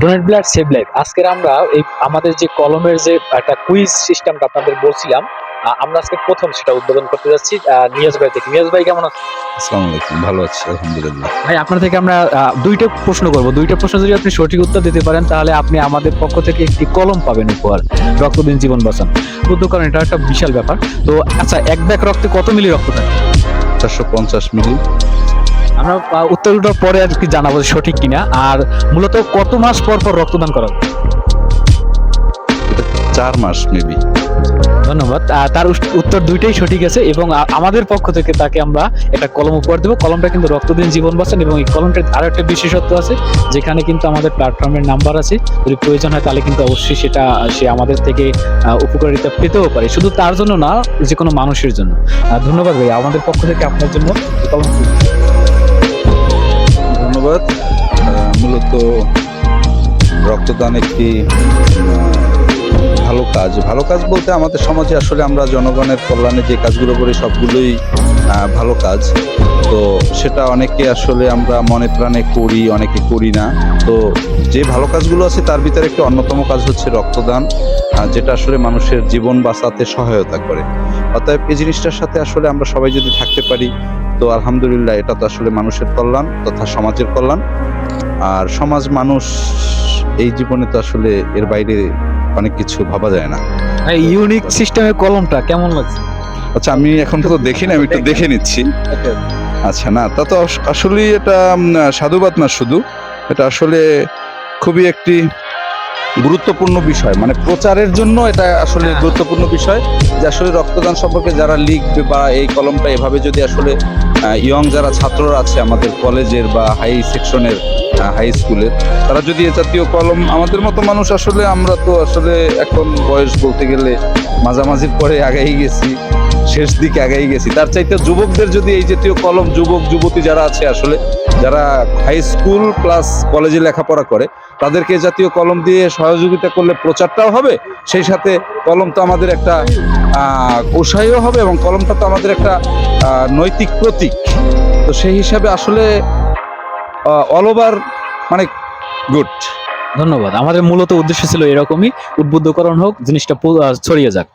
Donate blood save life. আজকের আমরা এই আমাদের যে কলমের যে একটা কুইজ সিস্টেমটা আপনাদের বলছিলাম, আমরা আজকে প্রথম সেটা উদ্বোধন করতে যাচ্ছি নিয়াজ ভাই থেকে। নিয়াজ ভাই কেমন আছেন? আসসালামু আলাইকুম, ভালো আছি আলহামদুলিল্লাহ। ভাই আপনার থেকে আমরা দুইটা প্রশ্ন করব। দুইটা প্রশ্ন যদি আপনি সঠিক উত্তর দিতে পারেন তাহলে আপনি আমাদের পক্ষ থেকে একটি কলম পাবেন উপহার। রক্ত দিন জীবন বাঁচান। বুদ্ধ করেন, এটা একটা বিশাল ব্যাপার। তো আচ্ছা, এক ব্যাগ রক্তে কত মিলি রক্ত থাকে? 450 মিলি। আমরা উত্তরটার পরে আর কি জানাবো যে সঠিক কিনা। আর মূলত কত মাস পর পর রক্তদান করা হয়? এটা 4 মাস মেবি। ধন্যবাদ। তার উত্তর দুইটাই সঠিক আছে এবং আমাদের পক্ষ থেকে তাকে আমরা একটা কলম উপহার দেবো। কলমটা কিন্তু রক্তদিন জীবন বাঁচান এবং এই কলমটার আরো একটা বিশেষত্ব আছে, যেখানে কিন্তু আমাদের প্ল্যাটফর্মের নাম্বার আছে। যদি প্রয়োজন হয় তাহলে কিন্তু অবশ্যই সেটা সে আমাদের থেকে উপকারিতা পেতেও পারে, শুধু তার জন্য না, যে কোনো মানুষের জন্য। ধন্যবাদ ভাই, আমাদের পক্ষ থেকে আপনার জন্য এই কলম। ধন্যবাদ। মূলত রক্তদান একটি ভালো কাজ বলতে আমাদের সমাজে আসলে আমরা জনগণের কল্যাণে যে কাজগুলো করি সবগুলোই ভালো কাজ। তো সেটা অনেকে আসলে আমরা মনে প্রাণে করি, অনেকে করি না। তো যে ভালো কাজগুলো আছে তার ভিতরে একটি অন্যতম কাজ হচ্ছে রক্তদান, যেটা আসলে মানুষের জীবন বাঁচাতে সহায়তা করে। অতএব এই জিনিসটার সাথে আসলে আমরা সবাই যদি থাকতে পারি তো আলহামদুলিল্লাহ, এটা তো আসলে মানুষের কল্যাণ তথা সমাজের কল্যাণ। আর সমাজ মানুষ এই জীবনে তো আসলে এর বাইরে অনেক কিছু ভাবা যায় না। ইউনিক সিস্টেমের কলমটা কেমন লাগছে? আচ্ছা, আমি এখন তো দেখিনি, আমি একটু দেখে নিচ্ছি। আচ্ছা, না তা তো আসলে এটা সাধুবাদ না, শুধু এটা আসলে খুবই একটি গুরুত্বপূর্ণ বিষয়, মানে প্রচারের জন্য এটা আসলে গুরুত্বপূর্ণ বিষয় যে আসলে রক্তদান সম্পর্কে যারা লিখবে বা এই কলমটা এভাবে যদি আসলে ইয়ং যারা ছাত্ররা আছে আমাদের কলেজের বা হাই সেকশনের, হাই স্কুলের, তারা যদি এ জাতীয় কলম, আমাদের মতো মানুষ আসলে আমরা তো আসলে এখন বয়স বলতে গেলে মাঝামাঝির পরে আগাই গেছি, শেষ দিকে আগাই গেছি, তার চাইতে যুবকদের যদি এই জাতীয় কলম, যুবক যুবতী যারা আছে আসলে যারা হাই স্কুল প্লাস কলেজে লেখাপড়া করে, তাদেরকে জাতীয় কলম দিয়ে সহযোগিতা করলে প্রচারটাও হবে, সেই সাথে কলম তো আমাদের একটা উৎসাহীও হবে এবং কলমটা তো আমাদের একটা নৈতিক প্রতীক। তো সেই হিসাবে আসলে অল ওভার মানে গুড। ধন্যবাদ। আমাদের মূলত উদ্দেশ্য ছিল এরকমই, উদ্বুদ্ধকরণ হোক, জিনিসটা ছড়িয়ে যাক।